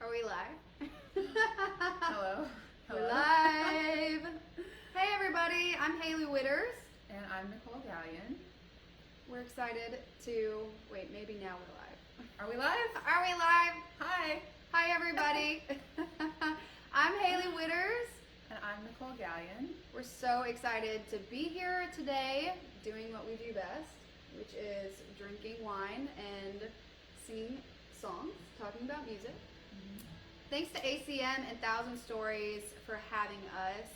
Are we live? Hello. We're live. Hey everybody, I'm Hailey Whitters. And I'm Nicolle Galyon. We're excited to, wait, maybe now we're live. Are we live? Are we live? Hi. Hi everybody. I'm Hailey Whitters. And I'm Nicolle Galyon. We're so excited to be here today doing what we do best, which is drinking wine and singing songs, talking about music. Thanks to ACM and Thousand Stories for having us.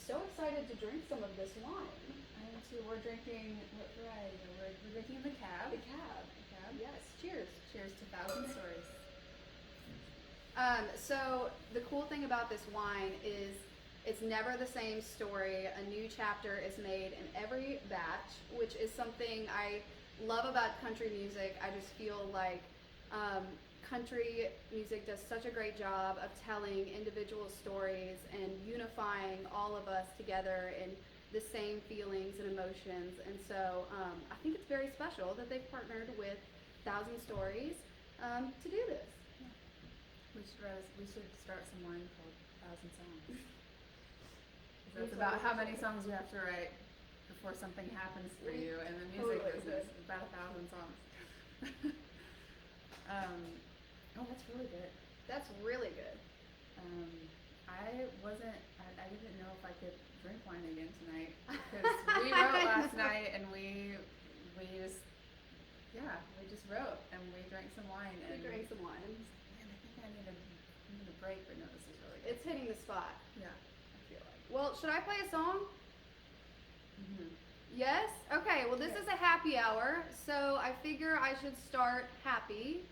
So excited to drink some of this wine. I am too. We're drinking, what variety? We're drinking the cab. The cab. Yes, cheers. Cheers to Thousand Stories. So the cool thing about this wine is it's never the same story. A new chapter is made in every batch, which is something I love about country music. I just feel like country music does such a great job of telling individual stories and unifying all of us together in the same feelings and emotions. And so I think it's very special that they've partnered with Thousand Stories to do this. We should start some wine called Thousand Songs. That's about how many songs you have to write before something happens for you in the music business. About 1,000 songs. Oh, that's really good. That's really good. I didn't know if I could drink wine again tonight because we wrote last night and we just wrote and we drank some wine. Man, I think I need a break, but no, this is really good. It's hitting the spot. Yeah. I feel like. Well, should I play a song? Mm-hmm. Yes? Okay, well this is a happy hour, so I figure I should start happy.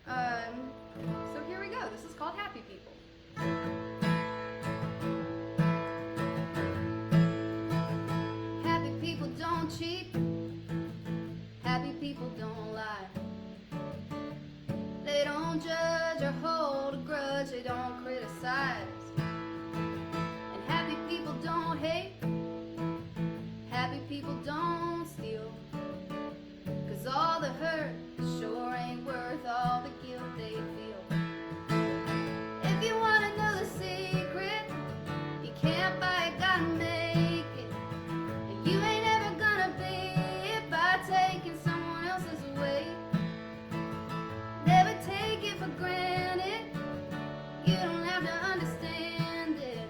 So here we go. This is called Happy People. Happy people don't cheat. Happy people don't lie. They don't judge or hold a grudge. They don't criticize. And happy people don't hate. Happy people don't steal. 'Cause all the hurt sure ain't worth all the guilt they feel. If you wanna know the secret, you can't buy it, gotta make it. And you ain't ever gonna be it by taking someone else's away. Never take it for granted. You don't have to understand it.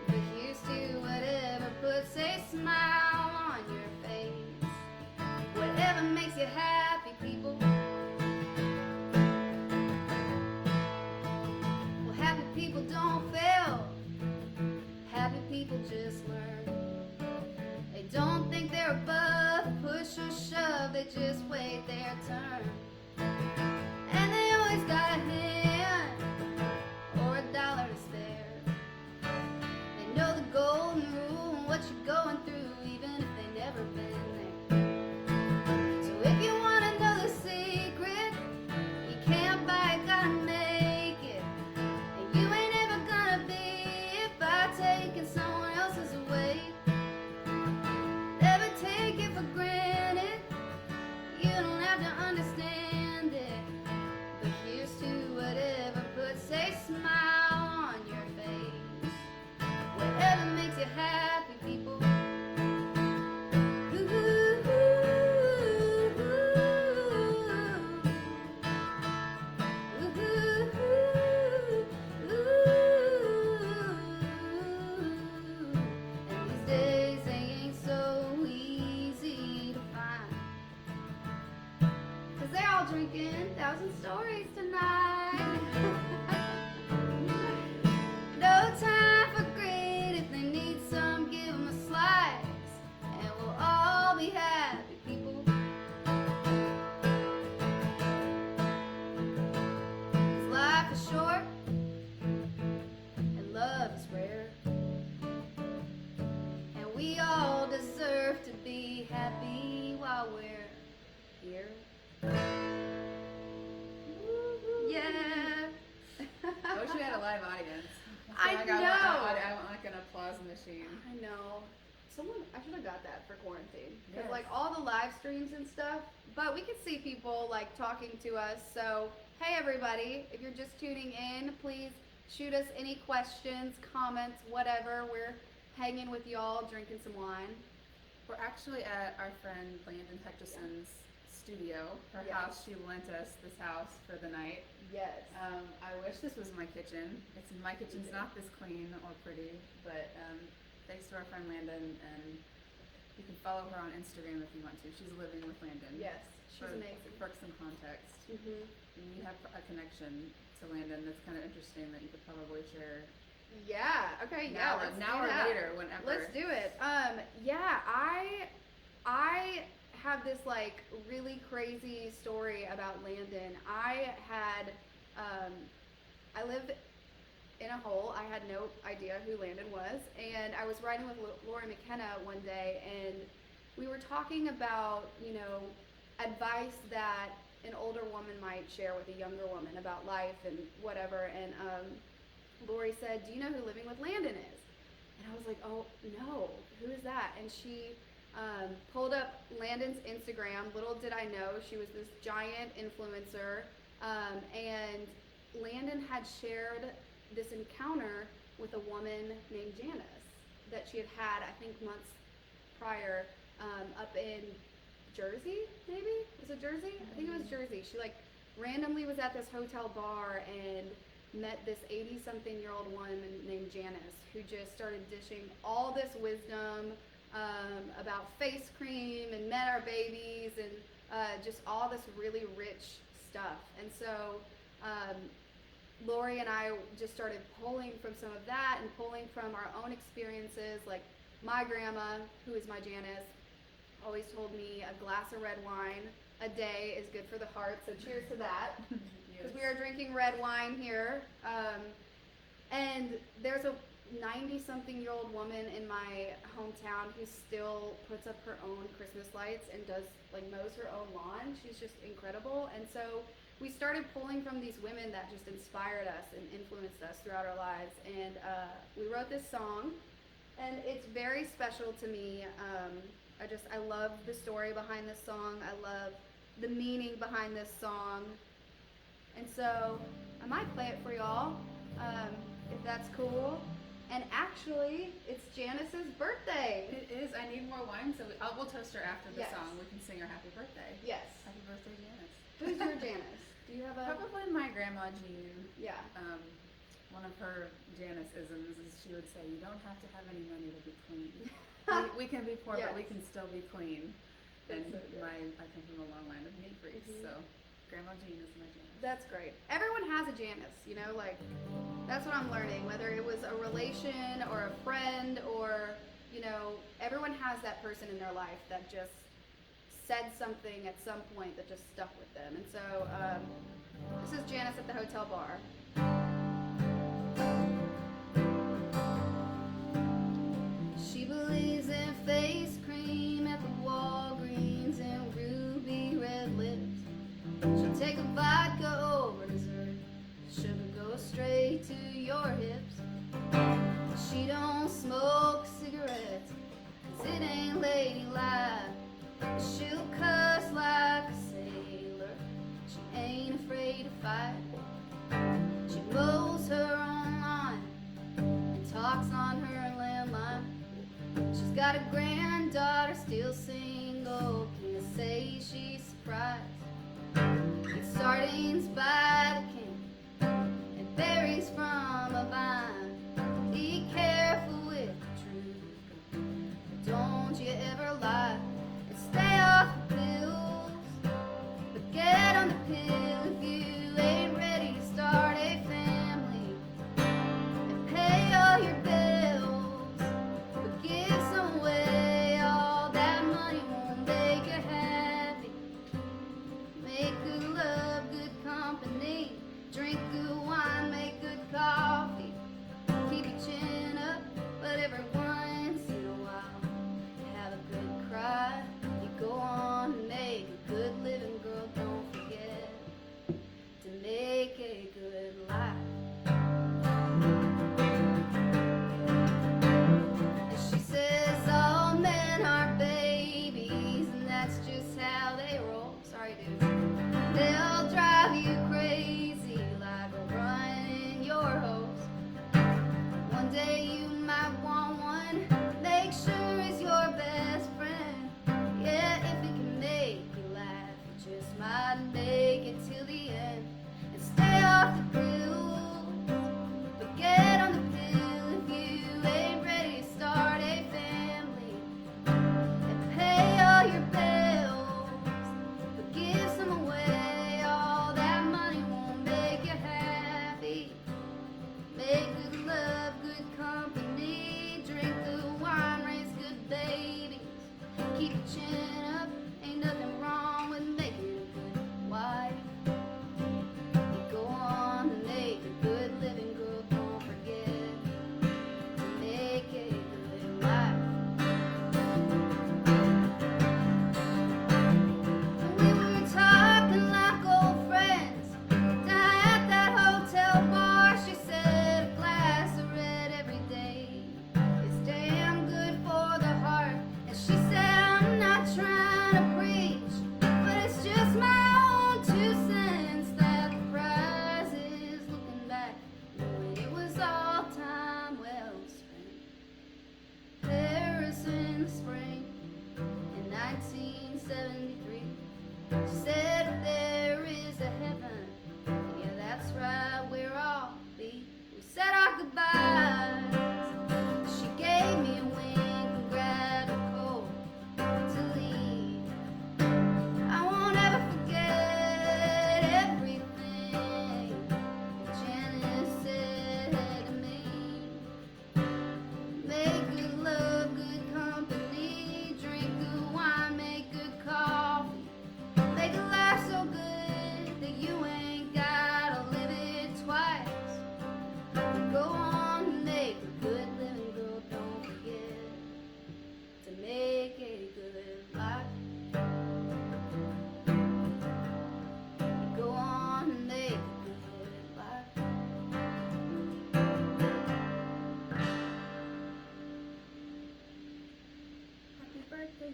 But here's to whatever puts a smile on your face. Whatever makes you happy, people. Well, happy people don't fail. Happy people just learn. They don't think they're above push or shove. They just wait their turn. And they always got a hand or a dollar to spare. They know the golden rule and what you're going through, even if they never been there. So if you want to know the secret, you can't buy it, gotta make it. And you ain't ever gonna be it by taking someone else's away. Never take it for granted. You don't have to understand it. But here's to whatever puts a smile on your face. Whatever makes you happy, people. And these days they ain't so easy to find. 'Cause they're all drinking Thousand Stories tonight. No time for greed. If they need some, give them a slice. And we'll all be happy, people. 'Cause life is short and love is rare. And we all deserve to be happy while we're here. Yeah. I wish we had a live audience. I I know. want like an applause machine. I know. I should have got that for quarantine. Because, Yes. like, all the live streams and stuff, but we could see people, like, talking to us. So, hey, everybody, if you're just tuning in, please shoot us any questions, comments, whatever. We're hanging with y'all, drinking some wine. We're actually at our friend Landon Hutchison's studio. Her Yes. house, she lent us this house for the night. Yes. I wish this was my kitchen. My kitchen's too. not this clean or pretty, but thanks to our friend Landon, and you can follow her on Instagram if you want to. She's living with Landon. Yes, she's for, amazing. For some context, Mm-hmm. and you have a connection to Landon that's kind of interesting that you could probably share. Yeah. Okay. Now, let's now do or that. later, whenever. Let's do it. Yeah, I have this like really crazy story about Landon. I live in a hole. I had no idea who Landon was, and I was riding with Lori McKenna one day, and we were talking about, advice that an older woman might share with a younger woman about life and whatever, and Lori said, "Do you know who Living with Landon is?" And I was like, "Oh, no, who is that?" And she pulled up Landon's Instagram. Little did I know she was this giant influencer, and Landon had shared this encounter with a woman named Janice that she had, I think, months prior, up in Jersey, maybe? Was it Jersey? I think it was Jersey. She like randomly was at this hotel bar and met this 80-something-year-old woman named Janice, who just started dishing all this wisdom about face cream and met our babies and just all this really rich stuff. And so Lori and I just started pulling from some of that and pulling from our own experiences. Like my grandma, who is my Janice, always told me a glass of red wine a day is good for the heart. So cheers to that. Because we are drinking red wine here. And there's a 90-something-year-old woman in my hometown who still puts up her own Christmas lights and mows her own lawn. She's just incredible. And so we started pulling from these women that just inspired us and influenced us throughout our lives. And we wrote this song, and it's very special to me. I love the story behind this song. I love the meaning behind this song. And so I might play it for y'all, if that's cool. And actually, it's Janice's birthday. It is. I need more wine, so we'll toast her after the Yes. song. We can sing her happy birthday. Yes. Happy birthday, Janice. Who's your Janice? Do you have a... Probably my grandma Jean. Yeah. One of her Janice-isms is she would say, "You don't have to have any money to be clean. we can be poor, Yes. but we can still be clean." That's And so good. I come from a long line of meat freaks, so Grandma Jean is my Janice. That's great. Everyone has a Janice, that's what I'm learning. Whether it was a relation or a friend or, everyone has that person in their life that just said something at some point that just stuck with them. And so this is Janice at the hotel bar. She believes in face cream at the Walgreens and ruby red lips. She'll take a vodka over dessert. Sugar goes straight to your hips. She don't smoke cigarettes, 'cause it ain't ladylike. She'll cuss like a sailor. She ain't afraid to fight. She mows her own lawn and talks on her landline. She's got a granddaughter still single. Can I say she's surprised? It's sardines by the can and berries from a vine. Be careful with the truth. Don't you ever lie. And stay off the pills, but get on the pill if you ain't ready to start a family and pay all your bills. But give some away, all that money won't make you happy. Make good love, good company.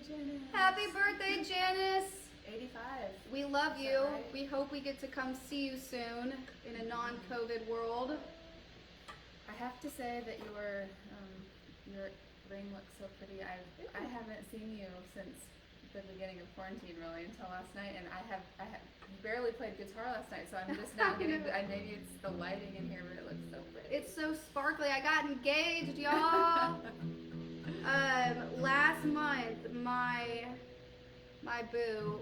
Janice. Happy birthday, Janice. 85. We love Is you. that right? We hope we get to come see you soon in a non-COVID world. I have to say that your ring looks so pretty. I haven't seen you since the beginning of quarantine really until last night, and I barely played guitar last night, so I'm just now getting. Maybe it's the lighting in here, but it looks so pretty. It's so sparkly. I got engaged, y'all. Last month, my boo,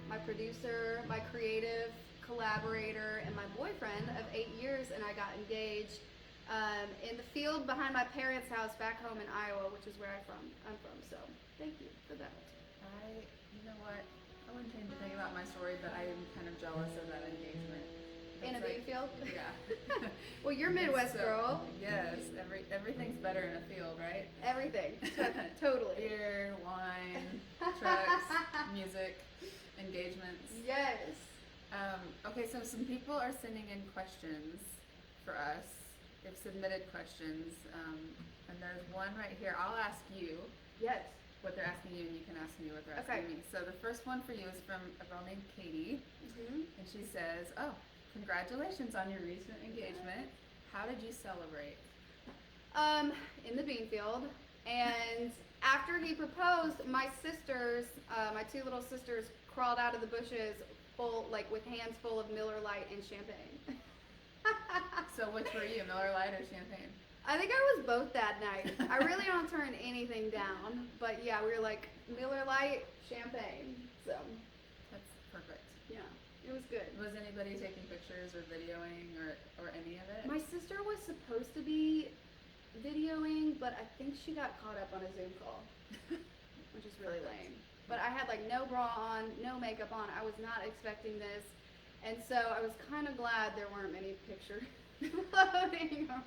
my producer, my creative collaborator, and my boyfriend of 8 years, and I got engaged in the field behind my parents' house back home in Iowa, which is where I'm from. So thank you for that. You know what? I wouldn't change a thing about my story, but I am kind of jealous of that engagement. In a bean field? Yeah. Well, you're Midwest girl. Yes, everything's better in a field, right? Everything. Totally. Beer, wine, trucks, music, engagements. Yes. Okay, so some people are sending in questions for us. They've submitted questions, and there's one right here. I'll ask you Yes. what they're asking you, and you can ask me what they're asking me. So the first one for you is from a girl named Katie, and she says, "Oh, congratulations on your recent engagement. How did you celebrate?" In the bean field, and after he proposed, my sisters, my two little sisters, crawled out of the bushes, with hands full of Miller Lite and champagne. So which were you, Miller Lite or champagne? I think I was both that night. I really don't turn anything down, but yeah, we were like Miller Lite, champagne. So That's perfect. yeah, it was good. Was anybody taking pictures or videoing or any of it? My sister was supposed to be videoing, but I think she got caught up on a Zoom call, which is really lame. But I had no bra on, no makeup on. I was not expecting this, and so I was kind of glad there weren't many pictures floating around.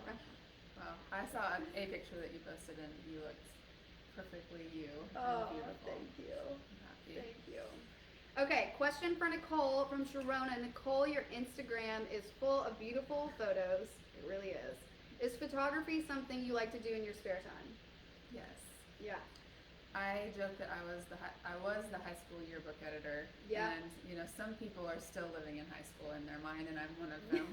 Well, I saw a picture that you posted, and you looked perfectly you. Oh, and beautiful. thank you. I'm happy. Thank you. Okay, question for Nicolle from Sharona. Nicolle, your Instagram is full of beautiful photos. It really is. Is photography something you like to do in your spare time? Yes. Yeah. I joke that I was the high school yearbook editor. Yeah. And some people are still living in high school in their mind, and I'm one of them.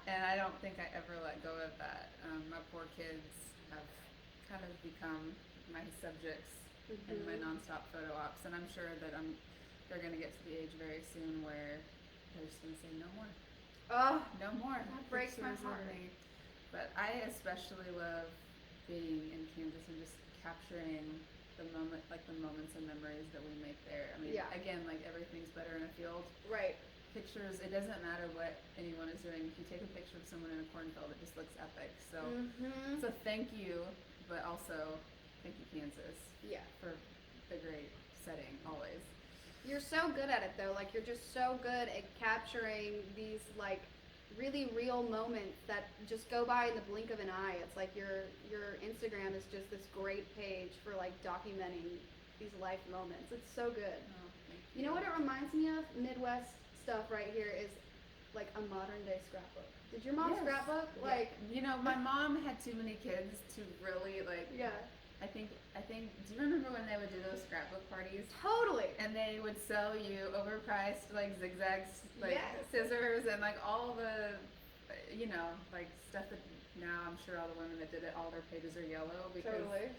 And I don't think I ever let go of that. My poor kids have kind of become my subjects in my nonstop photo ops, and I'm sure that they're going to get to the age very soon where they're just going to say no more. Oh, No more. that breaks my pictures of heart. me. But I especially love being in Kansas and just capturing the moments and memories that we make there. I mean, Yeah. again, everything's better in a field. right. Pictures, it doesn't matter what anyone is doing. If you take a picture of someone in a cornfield, it just looks epic. So, so thank you, but also thank you, Kansas, Yeah. for the great setting always. You're so good at it though. You're just so good at capturing these really real moments that just go by in the blink of an eye. It's like your Instagram is just this great page for documenting these life moments. It's so good. Oh, thank You know what it reminds me of? Midwest stuff right here is a modern day scrapbook. Did your mom Yes. scrapbook? Yeah. My mom had too many kids to really Yeah. I think. Do you remember when they would do those scrapbook parties? Totally. And they would sell you overpriced zigzags, Yes. scissors, and all the, stuff that now I'm sure all the women that did it, all their pages are yellow because. Totally.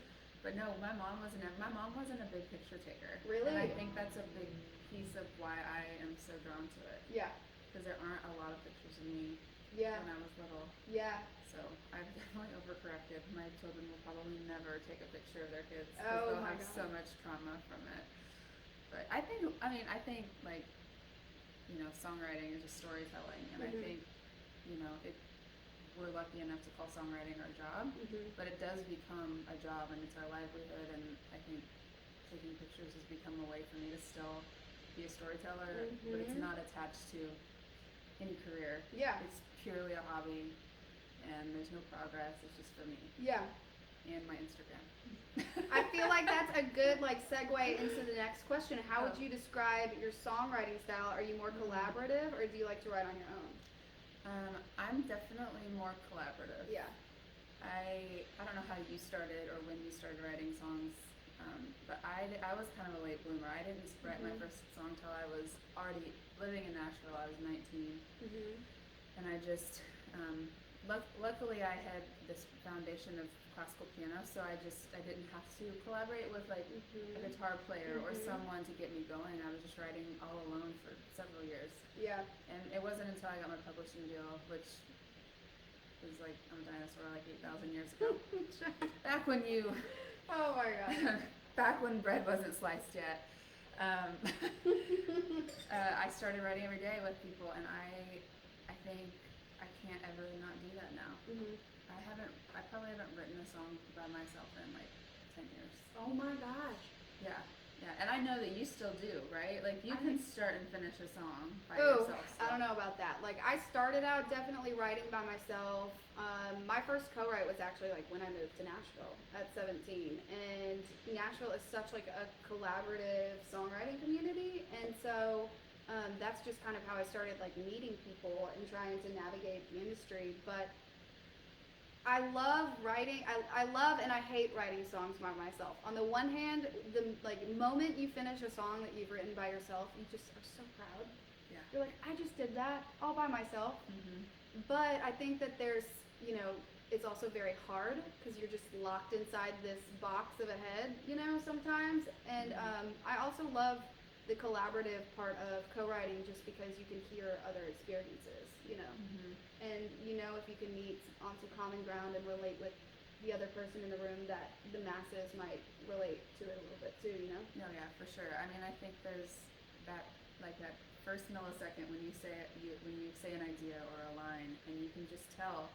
But no, my mom wasn't a big picture taker. Really? And I think that's a big piece of why I am so drawn to it. Yeah. Because there aren't a lot of pictures of me Yeah. when I was little. Yeah. So I've definitely overcorrected. My children will probably never take a picture of their kids because Oh they'll my have God. so much trauma from it. But I think songwriting is just storytelling, and I think we're lucky enough to call songwriting our job, but it does become a job and it's our livelihood. And I think taking pictures has become a way for me to still be a storyteller, but it's not attached to any career. Yeah. It's purely a hobby, and there's no progress. It's just for me Yeah. and my Instagram. I feel like that's a good segue into the next question. How would you describe your songwriting style? Are you more collaborative, or do you like to write on your own? I'm definitely more collaborative. Yeah. I don't know how you started or when you started writing songs. But I was kind of a late bloomer. I didn't write my first song till I was already living in Nashville. I was 19. And I just, luckily I had this foundation of classical piano, so I didn't have to collaborate with like a guitar player or someone to get me going. I was just writing all alone for several years. Yeah. And it wasn't until I got my publishing deal, which was like, I'm a dinosaur, like 8,000 years ago. Back when you... Oh my god. Back when bread wasn't sliced yet. I started writing every day with people, and I think I can't ever not do that now. I probably haven't written a song by myself in like 10 years. Oh my gosh. Yeah, and I know that you still do, right? Like you can start and finish a song by yourself. I don't know about that. Like I started out definitely writing by myself. My first co-write was actually like when I moved to Nashville at 17, and Nashville is such like a collaborative songwriting community, and so that's just kind of how I started like meeting people and trying to navigate the industry. But I love writing. I love and I hate writing songs by myself. On the one hand, the like moment you finish a song that you've written by yourself, you just are so proud. Yeah. You're like, I just did that all by myself. But I think that there's, you know, it's also very hard because you're just locked inside this box of a head, you know, sometimes. And I also love the collaborative part of co-writing just because you can hear other experiences, you know. And you know, if you can meet on some common ground and relate with the other person in the room, that the masses might relate to it a little bit too, you know? No, yeah, for sure. I mean, I think there's that, like that first millisecond when you say an idea or a line, and you can just tell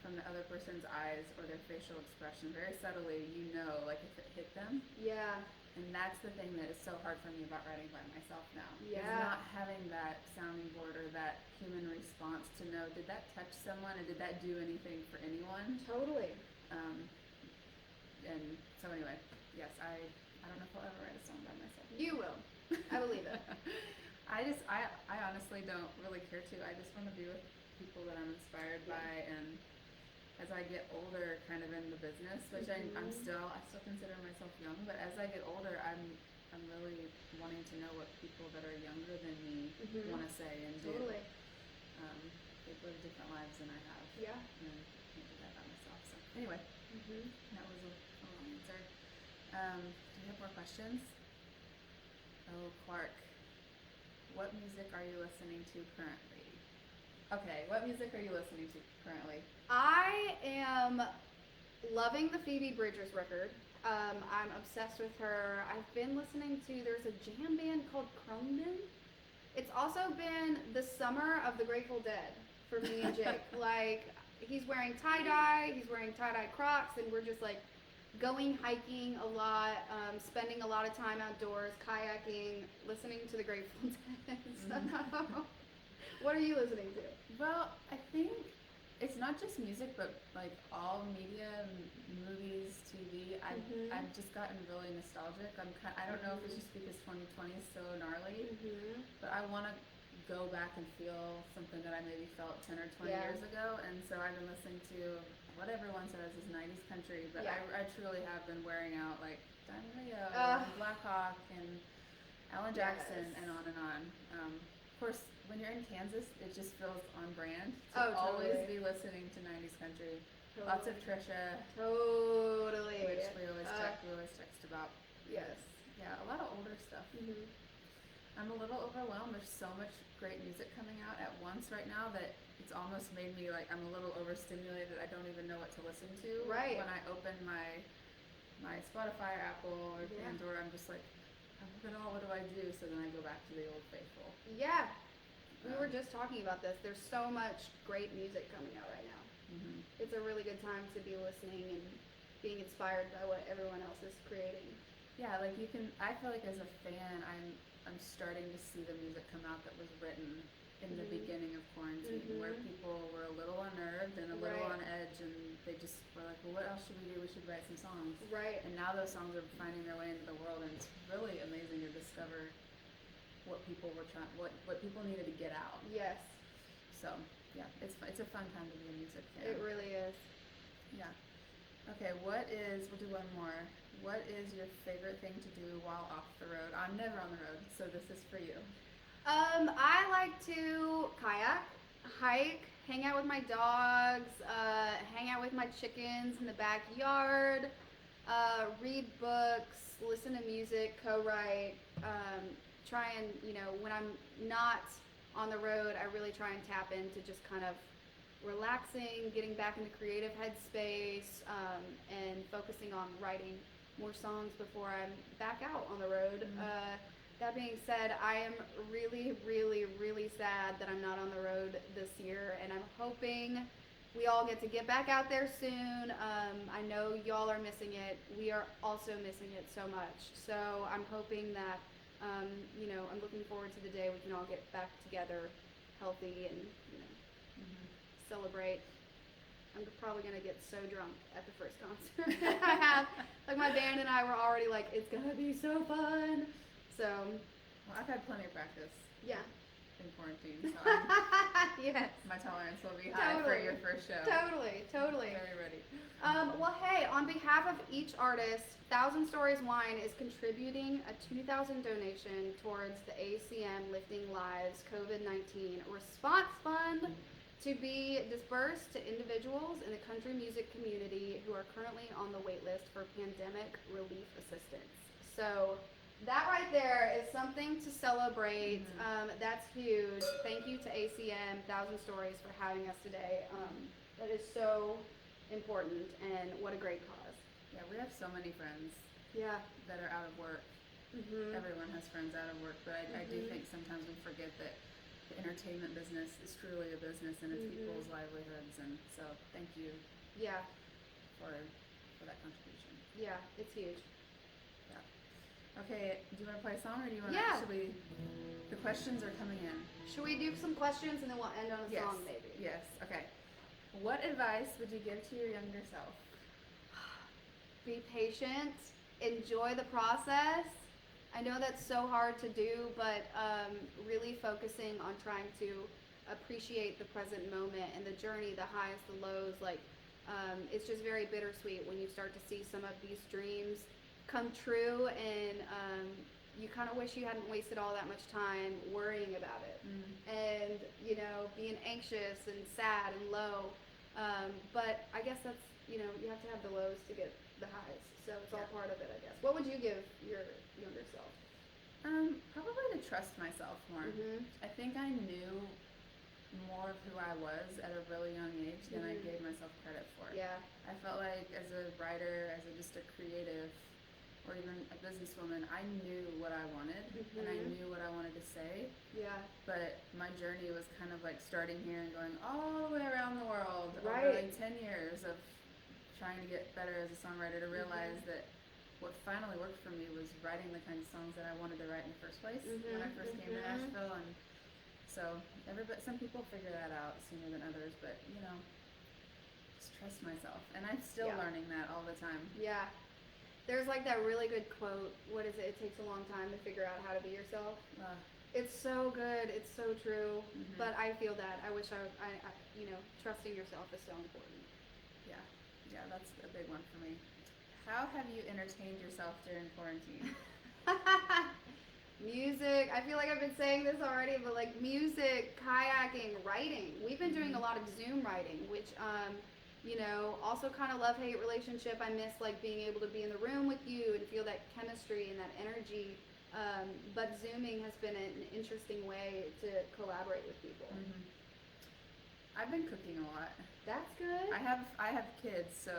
from the other person's eyes or their facial expression very subtly, you know, like if it hit them. Yeah. And that's the thing that is so hard for me about writing by myself now. Yeah. Is not having that sounding board or that human response to know, did that touch someone and did that do anything for anyone? Totally. And so anyway, yes, I don't know if I'll ever write a song by myself. You will. I believe it. I honestly don't really care to. I just want to be with people that I'm inspired by, and as I get older, kind of in the business, which I still consider myself young, but as I get older, I'm really wanting to know what people that are younger than me want to say and do. Totally. They've lived different lives than I have. Yeah. And I can't do that by myself. So anyway, that was a long answer. Do you have more questions? Oh, Clark, what music are you listening to currently? Okay, what music are you listening to currently? I am loving the Phoebe Bridgers record. I'm obsessed with her. I've been listening to, there's a jam band called Cronin. It's also been the summer of the Grateful Dead for me and Jake. Like, he's wearing tie-dye, he's wearing tie-dye Crocs, and we're just like going hiking a lot, spending a lot of time outdoors, kayaking, listening to the Grateful Dead. So, what are you listening to? Well, I think it's not just music, but like all media, movies, TV. I've just gotten really nostalgic. I don't know if it's just because 2020 is so gnarly, but I want to go back and feel something that I maybe felt 10 or 20 years ago. And so I've been listening to what everyone says is 90s country, but I truly have been wearing out like Diamond Rio and Black Hawk and Alan Jackson and on and on. Of course, when you're in Kansas, it just feels on brand to always be listening to 90s country. Lots of Trisha. Totally. Which we always text about. Yes. Yeah, a lot of older stuff. I'm a little overwhelmed. There's so much great music coming out at once right now that it's almost made me like I'm a little overstimulated. I don't even know what to listen to. Right. When I open my Spotify, Apple, or Pandora, I'm just like, oh, look at all, what do I do? So then I go back to the old faithful. Yeah. We were just talking about this. There's so much great music coming out right now. It's a really good time to be listening and being inspired by what everyone else is creating. Yeah, like you can. I feel like as a fan, I'm starting to see the music come out that was written in the beginning of quarantine, where people were a little unnerved and a little on edge, and they just were like, well, what else should we do? We should write some songs. Right. And now those songs are finding their way into the world, and it's really amazing to discover what people were what people needed to get out. Yes. So yeah, it's a fun time to be a music fan. It really is. Yeah. Okay, we'll do one more. What is your favorite thing to do while off the road? I'm never on the road, so this is for you. I like to kayak, hike, hang out with my dogs, hang out with my chickens in the backyard, read books, listen to music, co-write, try and, when I'm not on the road, I really try and tap into just kind of relaxing, getting back in the creative headspace, and focusing on writing more songs before I'm back out on the road. That being said, I am really, really, really sad that I'm not on the road this year, and I'm hoping we all get to get back out there soon. I know y'all are missing it. We are also missing it so much. So I'm hoping that, I'm looking forward to the day we can all get back together healthy and, celebrate. I'm probably going to get so drunk at the first concert I have. Like, my band and I were already like, it's going to be so fun. So, well, I've had plenty of practice. Yeah. In quarantine, so yes. My tolerance will be high for your first show. Totally. Very ready. Well, hey, on behalf of each artist, Thousand Stories Wine is contributing a $2,000 donation towards the ACM Lifting Lives COVID-19 response fund to be dispersed to individuals in the country music community who are currently on the wait list for pandemic relief assistance. So that right there is something to celebrate. That's huge. Thank you to ACM, Thousand Stories, for having us today. That is so important, and what a great cause. Yeah, we have so many friends that are out of work. Everyone has friends out of work, but I do think sometimes we forget that the entertainment business is truly a business, and it's people's livelihoods, and so thank you for that contribution. Yeah, it's huge. Okay, do you want to play a song, or do you want to the questions are coming in. Should we do some questions and then we'll end on a song maybe? Yes, okay. What advice would you give to your younger self? Be patient, enjoy the process. I know that's so hard to do, but really focusing on trying to appreciate the present moment and the journey, the highs, the lows. It's just very bittersweet when you start to see some of these dreams come true, and you kind of wish you hadn't wasted all that much time worrying about it and being anxious and sad and low, but I guess that's you have to have the lows to get the highs, so it's all part of it, I guess. What would you give your younger self? Probably to trust myself more. I think I knew more of who I was at a really young age than I gave myself credit for. I felt like as a writer, as just a creative, or even a businesswoman, I knew what I wanted, and I knew what I wanted to say. But my journey was kind of like starting here and going all the way around the world over like 10 years of trying to get better as a songwriter, to realize that what finally worked for me was writing the kinds of songs that I wanted to write in the first place when I first came to Nashville. And so some people figure that out sooner than others, but just trust myself. And I'm still learning that all the time. There's like that really good quote, what is it? It takes a long time to figure out how to be yourself. It's so good. It's so true. But I feel that. I wish I trusting yourself is so important. Yeah, that's a big one for me. How have you entertained yourself during quarantine? Music. I feel like I've been saying this already, but like music, kayaking, writing. We've been doing a lot of Zoom writing, which also kind of love-hate relationship. I miss like being able to be in the room with you and feel that chemistry and that energy. But Zooming has been an interesting way to collaborate with people. I've been cooking a lot. That's good. I have kids, so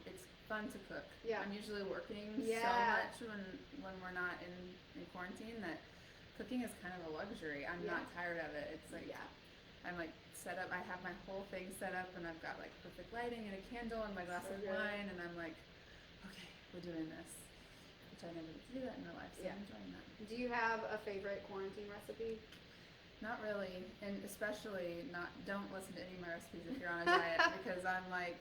it's fun to cook. I'm usually working so much when we're not in quarantine that cooking is kind of a luxury. I'm not tired of it. It's like I'm like set up. I have my whole thing set up, and I've got like perfect lighting and a candle and my glass of wine, and I'm like, okay, we're doing this, which I never get to do that in real life, so I'm enjoying that. Do you have a favorite quarantine recipe? Not really, and especially don't listen to any of my recipes if you're on a diet, because I'm like,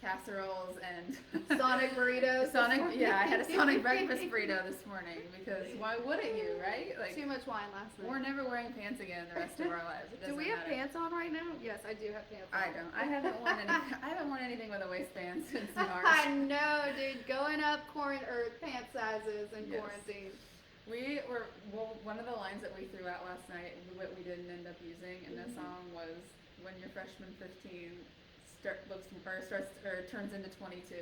casseroles and Sonic burritos. Yeah, I had a Sonic breakfast burrito this morning because why wouldn't you, right? Like, too much wine last night. we're never wearing pants again the rest of our lives. It Do we doesn't have matter. pants on right now? Yes, I do have pants on. I don't. I haven't worn anything with a waistband since March. I know, dude. Going up pant sizes in Yes. quarantine. One of the lines that we threw out last night, what we didn't end up using in the song was, when you're freshman 15 turns into 22.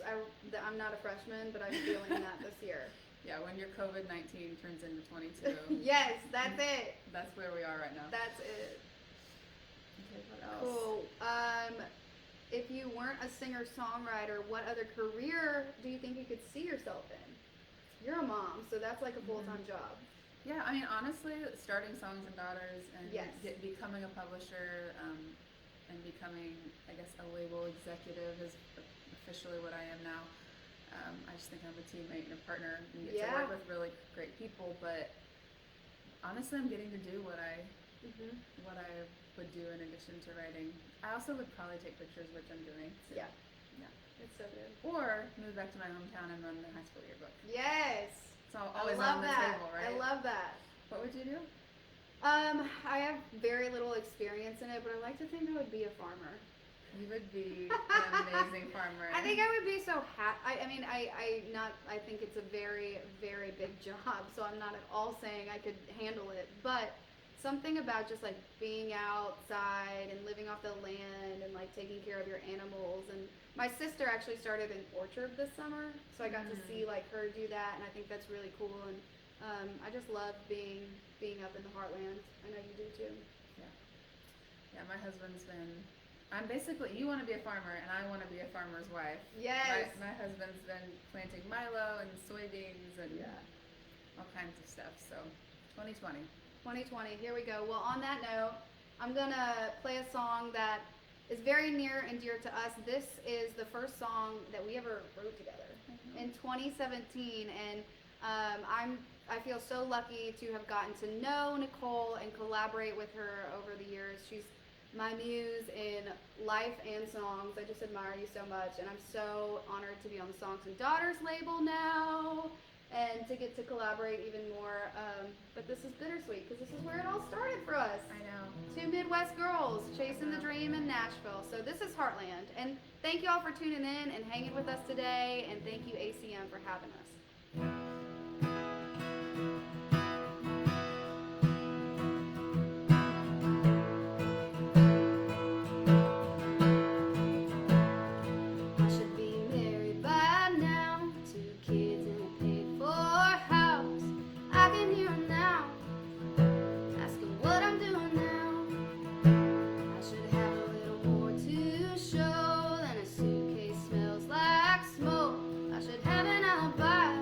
I'm not a freshman, but I'm feeling that this year. Yeah, when your COVID-19 turns into 22. Yes, that's it. That's where we are right now. That's it. Okay, what else? Cool. If you weren't a singer-songwriter, what other career do you think you could see yourself in? You're a mom, so that's like a full-time job. Yeah, I mean, honestly, starting Songs and Daughters and Yes. becoming a publisher and becoming, I guess, a label executive is officially what I am now. I just think I'm a teammate and a partner and get to Yeah. work with really great people, but honestly, I'm getting to do what I would do in addition to writing. I also would probably take pictures, which I'm doing. So, Yeah. yeah. It's so good. Or move back to my hometown and run the high school yearbook. Yes. It's always I love on the that. table, right? I love that. What would you do? I have very little experience in it, but I like to think I would be a farmer. You would be an amazing farmer. I think I would be so happy. I think it's a very, very big job, so I'm not at all saying I could handle it, but something about just like being outside and living off the land and like taking care of your animals. And my sister actually started an orchard this summer, so I got to see like her do that, and I think that's really cool. And I just love being up in the heartland. I know you do too. Yeah, my husband's been. I'm basically. You want to be a farmer, and I want to be a farmer's wife. Yes. My husband's been planting milo and soybeans and all kinds of stuff. So, 2020. 2020, here we go. Well, on that note, I'm gonna play a song that is very near and dear to us. This is the first song that we ever wrote together in 2017, and I feel so lucky to have gotten to know Nicolle and collaborate with her over the years. She's my muse in life and songs. I just admire you so much, and I'm so honored to be on the Songs and Daughters label now, and to get to collaborate even more. But this is bittersweet because this is where it all started for us. I know. Two Midwest girls chasing the dream in Nashville. So this is Heartland. And thank you all for tuning in and hanging with us today. And thank you, ACM, for having us. I should be married by now, 2 kids and a paid-for house. I can hear 'em now, asking what I'm doing now. I should have a little more to show than a suitcase smells like smoke. I should have an alibi.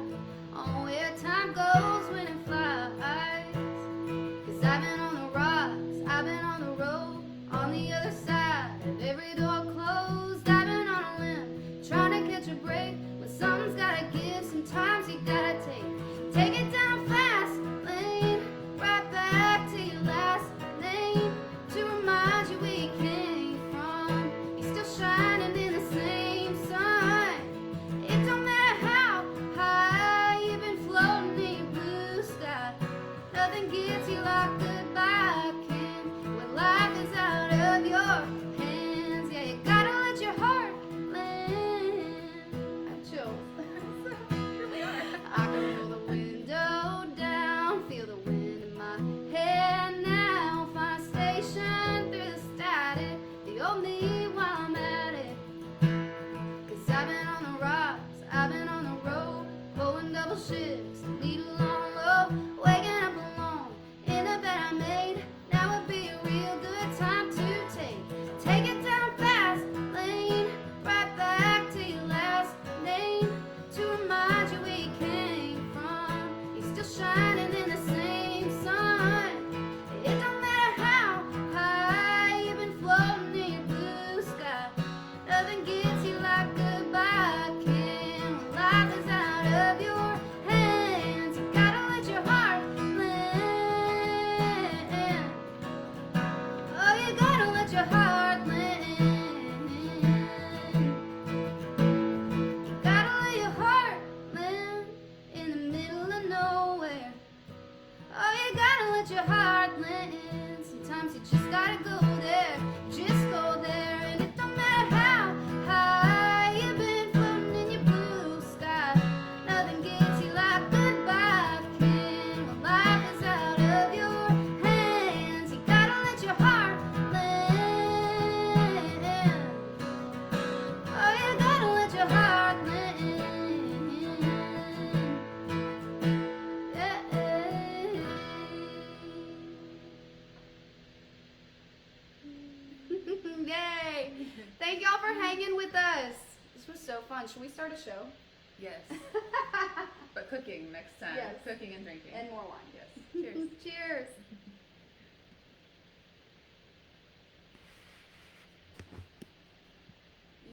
Yay! Thank y'all for hanging with us. This was so fun. Should we start a show? Yes. But cooking next time. Yes. Cooking and drinking. And more wine. Yes. Cheers. Cheers.